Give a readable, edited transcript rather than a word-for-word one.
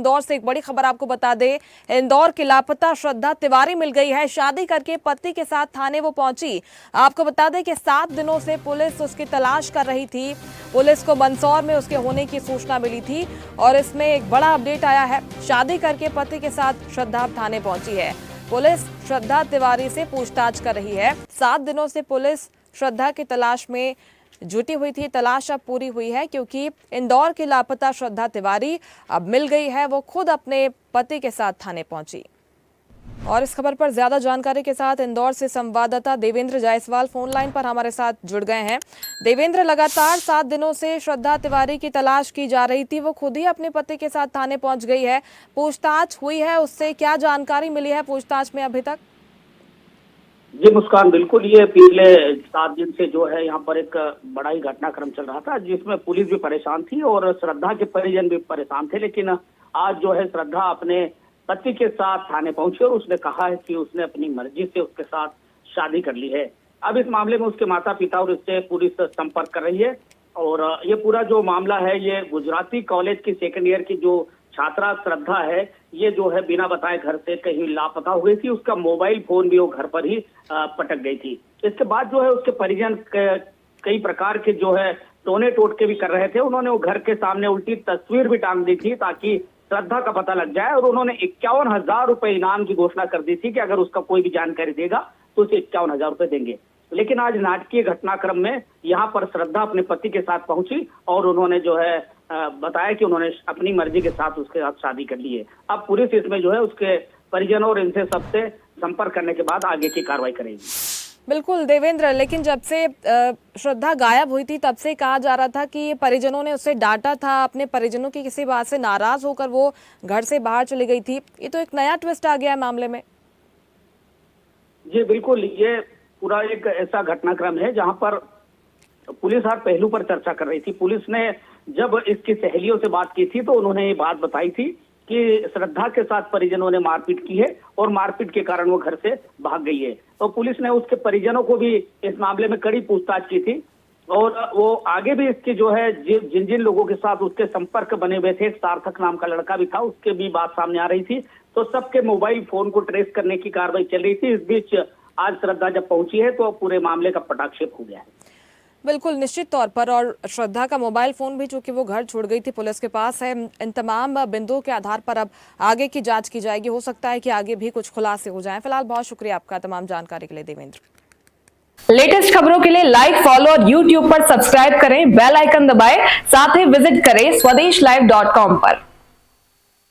इंदौर से एक बड़ी खबर आपको बता दें, इंदौर की लापता श्रद्धा तिवारी मिल गई है। शादी करके पति के साथ थाने वो पहुंची। आपको बता दें कि 7 दिनों से पुलिस उसकी तलाश कर रही थी। पुलिस को मंदसौर में उसके होने की सूचना मिली थी और इसमें एक बड़ा अपडेट आया है। शादी करके पति के साथ श्रद्धा थाने पहुंची है। पुलिस श्रद्धा तिवारी से पूछताछ कर रही है। 7 दिनों से पुलिस श्रद्धा की तलाश में जुटी हुई थी। तलाश अब पूरी हुई है क्योंकि इंदौर की लापता श्रद्धा तिवारी अब मिल गई है। वो खुद अपने पति के साथ थाने पहुंची। और इस खबर पर ज्यादा जानकारी के साथ इंदौर से संवाददाता देवेंद्र जायसवाल फोन लाइन पर हमारे साथ जुड़ गए हैं। देवेंद्र, लगातार 7 दिनों से श्रद्धा तिवारी की तलाश की जा रही थी। वो खुद ही अपने पति के साथ थाने पहुंच गई है। पूछताछ हुई है, उससे क्या जानकारी मिली है पूछताछ में अभी तक? जी मुस्कान, बिल्कुल ये पिछले 7 दिन से जो है यहाँ पर एक बड़ा ही घटनाक्रम चल रहा था जिसमें पुलिस भी परेशान थी और श्रद्धा के परिजन भी परेशान थे। लेकिन आज जो है श्रद्धा अपने पति के साथ थाने पहुंची और उसने कहा है कि उसने अपनी मर्जी से उसके साथ शादी कर ली है। अब इस मामले में उसके माता पिता और इससे पुलिस संपर्क कर रही है और ये पूरा जो मामला है ये गुजराती कॉलेज की 2nd ईयर की जो छात्रा श्रद्धा है, ये जो है बिना बताए घर से कहीं लापता हो गई थी। उसका मोबाइल फोन भी वो घर पर ही पटक गई थी। इसके बाद जो है उसके परिजन कई प्रकार के जो है टोने टोटके भी कर रहे थे। उन्होंने वो घर के सामने उल्टी तस्वीर भी टांग दी थी ताकि श्रद्धा का पता लग जाए और उन्होंने 51,000 रुपए इनाम की घोषणा कर दी थी कि अगर उसका कोई भी जानकारी देगा तो उसे 51,000 रुपए देंगे। लेकिन आज नाटकीय घटनाक्रम में यहाँ पर श्रद्धा अपने पति के साथ पहुंची और उन्होंने जो है बताया कि उन्होंने अपनी मर्जी के साथ उसके साथ शादी कर ली है। अब पुलिस इसमें जो है उसके परिजनों और इनसे सबसे संपर्क करने के बाद आगे की कार्रवाई करेगी। बिल्कुल देवेंद्र, लेकिन जब से श्रद्धा गायब हुई थी तब से कहा जा रहा था कि परिजनों ने उससे डांटा था। अपने परिजनों की किसी बात से नाराज होकर वो घर से बाहर चली गई थी। ये तो एक नया ट्विस्ट आ गया है मामले में। जी बिल्कुल, ये पूरा एक ऐसा घटनाक्रम है जहां पर पुलिस हर पहलू पर चर्चा कर रही थी। पुलिस ने जब इसकी सहेलियों से बात की थी तो उन्होंने ये बात बताई थी कि श्रद्धा के साथ परिजनों ने मारपीट की है और मारपीट के कारण वो घर से भाग गई है। तो पुलिस ने उसके परिजनों को भी इस मामले में कड़ी पूछताछ की थी और वो आगे भी इसकी जो है जिन जिन लोगों के साथ उसके संपर्क बने हुए थे, एक सार्थक नाम का लड़का भी था, उसके भी बात सामने आ रही थी। तो सबके मोबाइल फोन को ट्रेस करने की कार्रवाई चल रही थी। इस बीच आज श्रद्धा जब पहुंची है तो पूरे मामले का पटाक्षेप हो गया है। बिल्कुल, निश्चित तौर पर। और श्रद्धा का मोबाइल फोन भी चूंकि वो घर छोड़ गई थी पुलिस के पास है। इन तमाम बिंदुओं के आधार पर अब आगे की जांच की जाएगी। हो सकता है कि आगे भी कुछ खुलासे हो जाएं। फिलहाल बहुत शुक्रिया आपका तमाम जानकारी के लिए देवेंद्र। लेटेस्ट खबरों के लिए लाइक, फॉलो और यूट्यूब पर सब्सक्राइब करें, बेल आइकन दबाएं, साथ ही विजिट करें swedishlive.com पर।